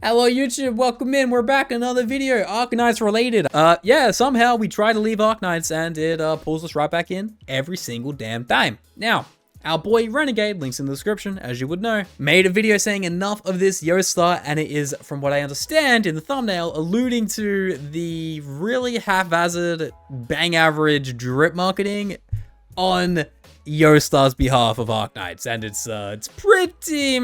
Hello YouTube, welcome in. We're back, another video, Arknights related. Yeah, somehow we try to leave Arknights and it pulls us right back in every single damn time. Now, our boy Renegade, links in the description, as you would know, made a video saying enough of this Yostar, and it is, from what I understand in the thumbnail, alluding to the really haphazard, bang average drip marketing on Yostar's behalf of Arknights, and it's pretty,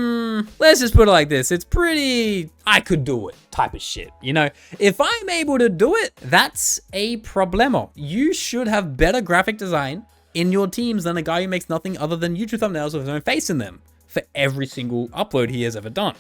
let's just put it like this, it's pretty, I could do it type of shit, you know? If I'm able to do it, that's a problemo. You should have better graphic design in your teams than a guy who makes nothing other than YouTube thumbnails with his own face in them for every single upload he has ever done.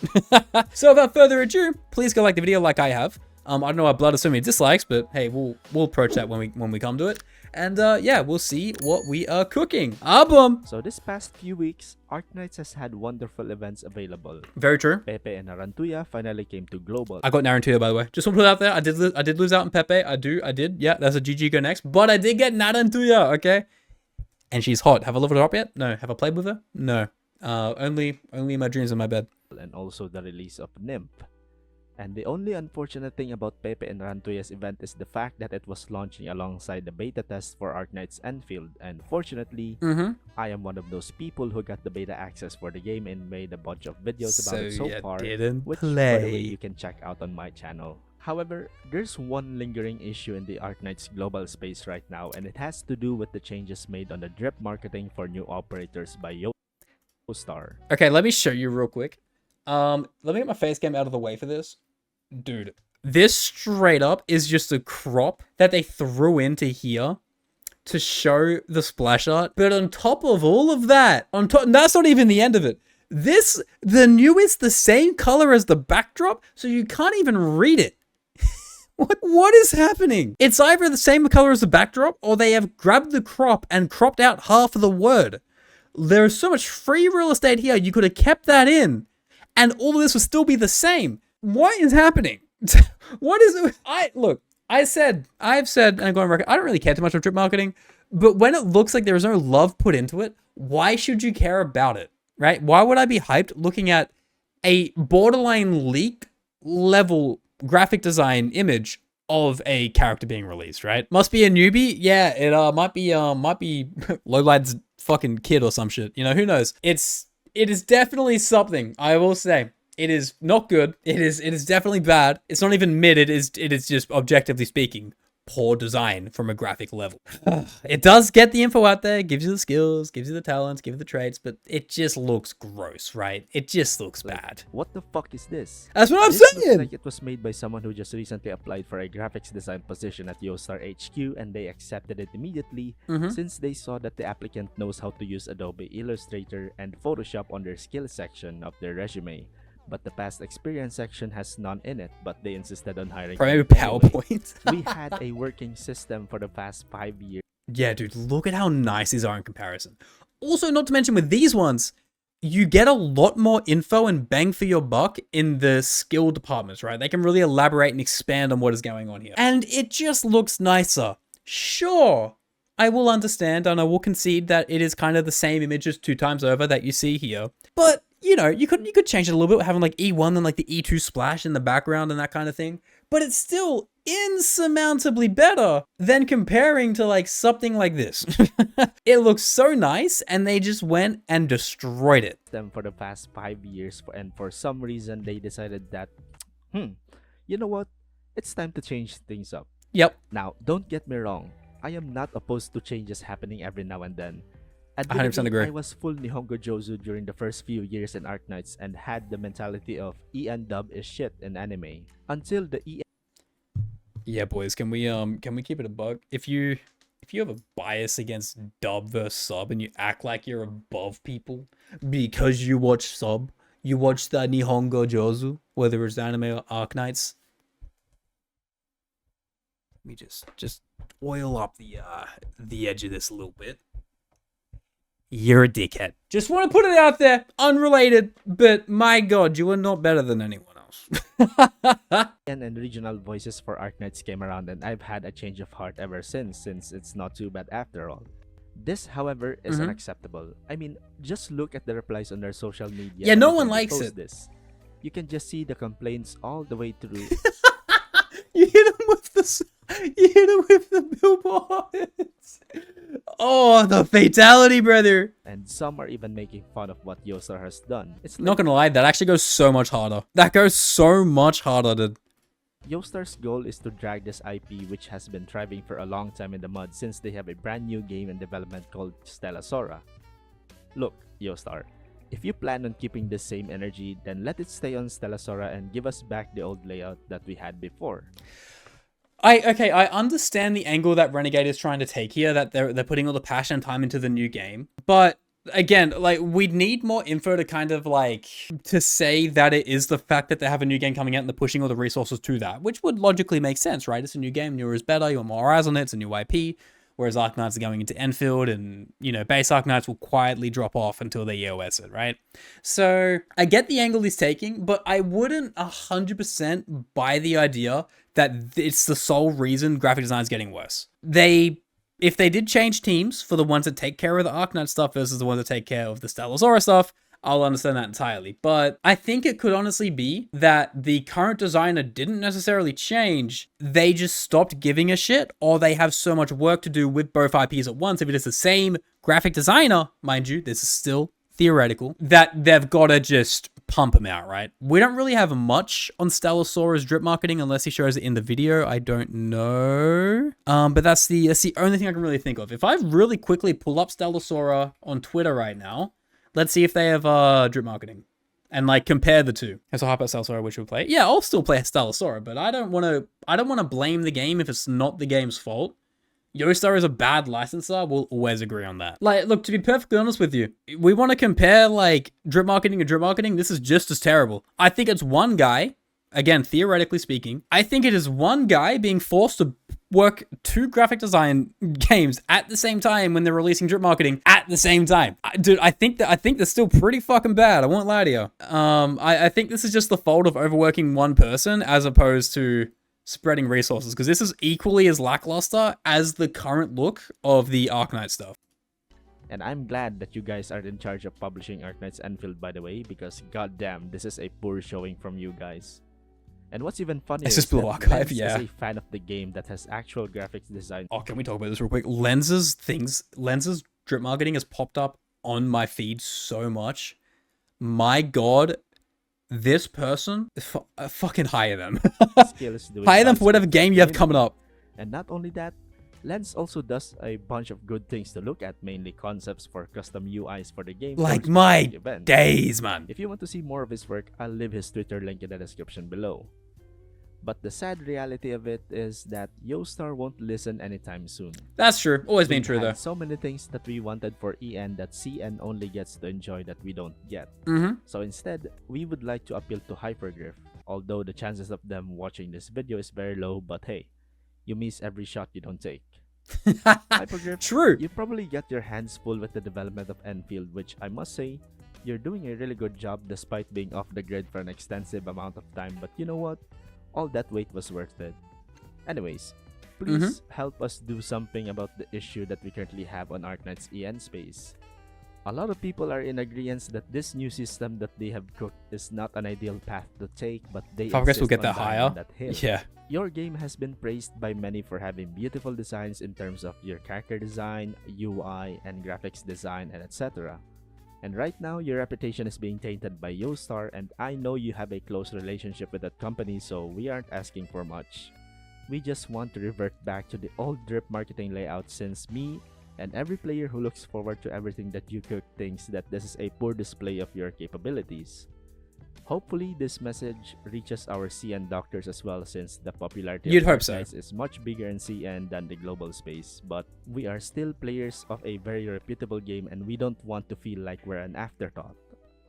So without further ado, please go like the video like I have. I don't know why Blood has so many dislikes, but hey, we'll approach that when we come to it. And yeah, we'll see what we are cooking. Boom! So this past few weeks, Arknights has had wonderful events available. Very true. Pepe and Narantuya finally came to global. I got Narantuya, by the way. Just want to put it out there. I did lose out on Pepe. I did. Yeah, that's a GG go next. But I did get Narantuya, okay? And she's hot. Have I leveled her up yet? No. Have I played with her? No. Only in my dreams in my bed. And also the release of Nymph. And the only unfortunate thing about Pepe and Narantuya's event is the fact that it was launching alongside the beta test for Arknights Endfield. And fortunately, I am one of those people who got the beta access for the game and made a bunch of videos about it so far, which by the way you can check out on my channel. However, there's one lingering issue in the Arknights global space right now, and it has to do with the changes made on the drip marketing for new operators by Yostar. Okay, let me show you real quick. Let me get my face cam out of the way for this. Dude, this straight up is just a crop that they threw into here to show the splash art. But on top of all of that, that's not even the end of it. The new is the same color as the backdrop, so you can't even read it. What is happening? It's either the same color as the backdrop, or they have grabbed the crop and cropped out half of the word. There's so much free real estate here, you could have kept that in, and all of this would still be the same. What is happening? What is it? I've said, and I'm going to record, I don't really care too much about drip marketing, but when it looks like there is no love put into it, why should you care about it, right? Why would I be hyped looking at a borderline leak level graphic design image of a character being released, right? Must be a newbie? Yeah, it might be Lowlight's fucking kid or some shit. You know, who knows? It is definitely something, I will say. It is not good. It is definitely bad. It's not even mid. It is just, objectively speaking, poor design from a graphic level. It does get the info out there, gives you the skills, gives you the talents, gives you the traits, but it just looks gross, right? It just looks bad. What the fuck is this? That's what I'm saying! saying! Looks like it was made by someone who just recently applied for a graphics design position at Yostar HQ, and they accepted it immediately since they saw that the applicant knows how to use Adobe Illustrator and Photoshop on their skills section of their resume. But the past experience section has none in it, but they insisted on hiring probably PowerPoint. We had a working system for the past 5 years. Yeah, dude, look at how nice these are in comparison. Also, not to mention with these ones, you get a lot more info and bang for your buck in the skill departments, right? They can really elaborate and expand on what is going on here. And it just looks nicer. Sure, I will understand and I will concede that it is kind of the same images 2 times over that you see here. But you know, you could change it a little bit, having like E1 and like the E2 splash in the background and that kind of thing. But it's still insurmountably better than comparing to like something like this. It looks so nice, and they just went and destroyed it. Them for the past 5 years, and for some reason they decided that, you know what? It's time to change things up. Yep. Now, don't get me wrong. I am not opposed to changes happening every now and then. 100% agree. I was full Nihongo Jozu during the first few years in Arknights and had the mentality of EN dub is shit in anime. Until the EN... Yeah, boys, can we keep it a bug? If you have a bias against dub versus sub and you act like you're above people because you watch sub, you watch the Nihongo Jozu, whether it's anime or Arknights, let me just oil up the edge of this a little bit. You're a dickhead. Just want to put it out there, unrelated, but my god, you are not better than anyone else. and regional voices for Arknights came around, and I've had a change of heart ever since it's not too bad after all. This, however, is unacceptable. I mean, just look at the replies on their social media. Yeah, no one likes it. This. You can just see the complaints all the way through. You hit him with the billboards. Oh, the fatality, brother. And some are even making fun of what Yostar has done. It's like Not gonna lie, that actually goes so much harder. That goes so much harder, dude. Yostar's goal is to drag this IP, which has been thriving for a long time in the mud since they have a brand new game in development called Stella Sora. Look, Yostar, if you plan on keeping the same energy, then let it stay on Stella Sora and give us back the old layout that we had before. I understand the angle that Renegade is trying to take here, that they're putting all the passion and time into the new game. But again, like, we'd need more info to kind of like to say that it is the fact that they have a new game coming out and they're pushing all the resources to that, which would logically make sense, right? It's a new game, newer is better, you want more eyes on it, it's a new IP. Whereas Arknights are going into endfield, and, you know, base Arknights will quietly drop off until they EOS it, right? So I get the angle he's taking, but I wouldn't 100% buy the idea that it's the sole reason graphic design is getting worse. If they did change teams for the ones that take care of the Arknight stuff versus the ones that take care of the Stella Sora stuff, I'll understand that entirely. But I think it could honestly be that the current designer didn't necessarily change. They just stopped giving a shit, or they have so much work to do with both IPs at once. If it is the same graphic designer, mind you, this is still theoretical, that they've got to just pump him out, right? We don't really have much on Stella Sora's drip marketing unless he shows it in the video. I don't know. But that's the only thing I can really think of. If I really quickly pull up Stella Sora on Twitter right now, let's see if they have drip marketing and like compare the two. So Hyper Stella Sora, which we'll play. Yeah, I'll still play Stella Sora, but I don't want to blame the game if it's not the game's fault. Yostar is a bad licenser. We'll always agree on that. Like, look, to be perfectly honest with you, we want to compare like drip marketing and drip marketing. This is just as terrible. I think it's one guy, again, theoretically speaking, I think it is one guy being forced to work two graphic design games at the same time when they're releasing drip marketing at the same time. Dude, I think that's still pretty fucking bad. I won't lie to you. I think this is just the fault of overworking one person as opposed to spreading resources, because this is equally as lackluster as the current look of the Arknight stuff. And I'm glad that you guys are in charge of publishing Arknights Enfield, by the way, because goddamn, this is a poor showing from you guys. And what's even funnier is Blue that Archive, Lens yeah. is a fan of the game that has actual graphics design. Oh, can we talk about this real quick? Lens's drip marketing has popped up on my feed so much. My God, this person, fucking hire them. Hire them for whatever game you have coming up. And not only that, Lens also does a bunch of good things to look at, mainly concepts for custom UIs for the game. Like my days, man. If you want to see more of his work, I'll leave his Twitter link in the description below. But the sad reality of it is that Yostar won't listen anytime soon. That's true. Always been true, though. So many things that we wanted for EN that CN only gets to enjoy that we don't get. So instead, we would like to appeal to Hypergriff, although the chances of them watching this video is very low, but hey, you miss every shot you don't take. Hypergriff, true. You probably get your hands full with the development of Enfield, which I must say, you're doing a really good job despite being off the grid for an extensive amount of time, but you know what? All that wait was worth it. Anyways, please help us do something about the issue that we currently have on Arknights EN space. A lot of people are in agreement that this new system that they have cooked is not an ideal path to take, but they insist will get on that dying higher. on that hill. Yeah. Your game has been praised by many for having beautiful designs in terms of your character design, UI, and graphics design, and etc. And right now, your reputation is being tainted by Yostar, and I know you have a close relationship with that company, so we aren't asking for much. We just want to revert back to the old drip marketing layout, since me and every player who looks forward to everything that you cook thinks that this is a poor display of your capabilities. Hopefully, this message reaches our CN doctors as well, since the popularity of Arknights is much bigger in CN than the global space. But we are still players of a very reputable game, and we don't want to feel like we're an afterthought.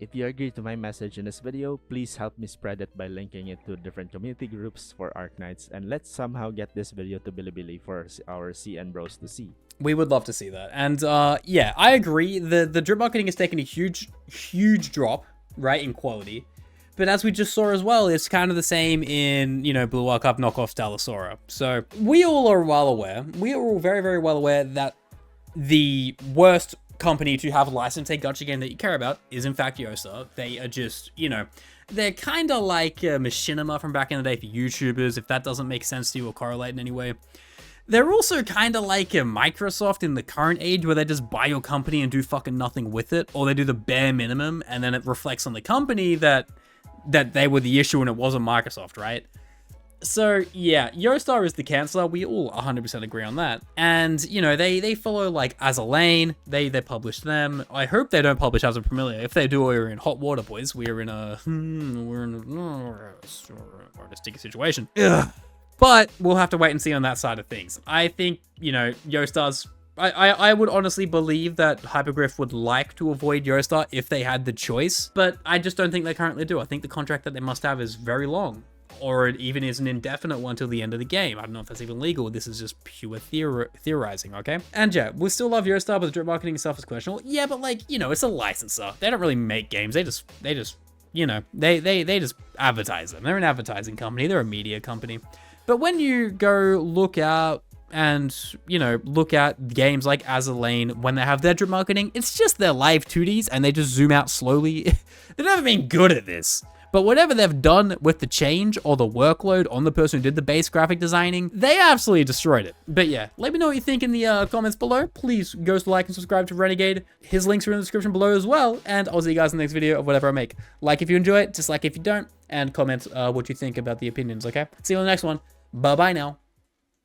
If you agree to my message in this video, please help me spread it by linking it to different community groups for Arknights, and let's somehow get this video to Bilibili for our CN bros to see. We would love to see that. And yeah, I agree. The drip marketing has taken a huge drop, right, in quality. But as we just saw as well, it's kind of the same in, you know, Blue Archive knockoff Stella Sora. So we all are well aware, we are all very, very well aware that the worst company to have licensed a gacha game that you care about is in fact Yostar. They are just, you know, They're kind of like Machinima from back in the day for YouTubers, if that doesn't make sense to you or correlate in any way. They're also kind of like a Microsoft in the current age, where they just buy your company and do fucking nothing with it, or they do the bare minimum, and then it reflects on the company that they were the issue and it wasn't Microsoft, right? So yeah, Yostar is the canceller. We all 100% agree on that. And you know, they follow like As a Lane. They publish them. I hope they don't publish As a Familiar. If they do, we're in hot water, boys. We're in a sticky situation. Ugh. But we'll have to wait and see on that side of things. I think, you know, Yostar's... I would honestly believe that Hypergriff would like to avoid Yostar if they had the choice, but I just don't think they currently do. I think the contract that they must have is very long, or it even is an indefinite one till the end of the game. I don't know if that's even legal. This is just pure theorizing, okay? And yeah, we still love Yostar, but the drip marketing stuff is questionable. Yeah, but like, you know, it's a licensor. They don't really make games. They just, you know, they just advertise them. They're an advertising company. They're a media company. But when you go look out and, you know, look at games like As a Lane, when they have their drip marketing, it's just their live 2Ds and they just zoom out slowly. They've never been good at this. But whatever they've done with the change or the workload on the person who did the base graphic designing, they absolutely destroyed it. But yeah, let me know what you think in the comments below. Please go like and subscribe to Renegade. His links are in the description below as well. And I'll see you guys in the next video of whatever I make. Like if you enjoy it, dislike if you don't, and comment what you think about the opinions, okay? See you on the next one. Bye-bye now.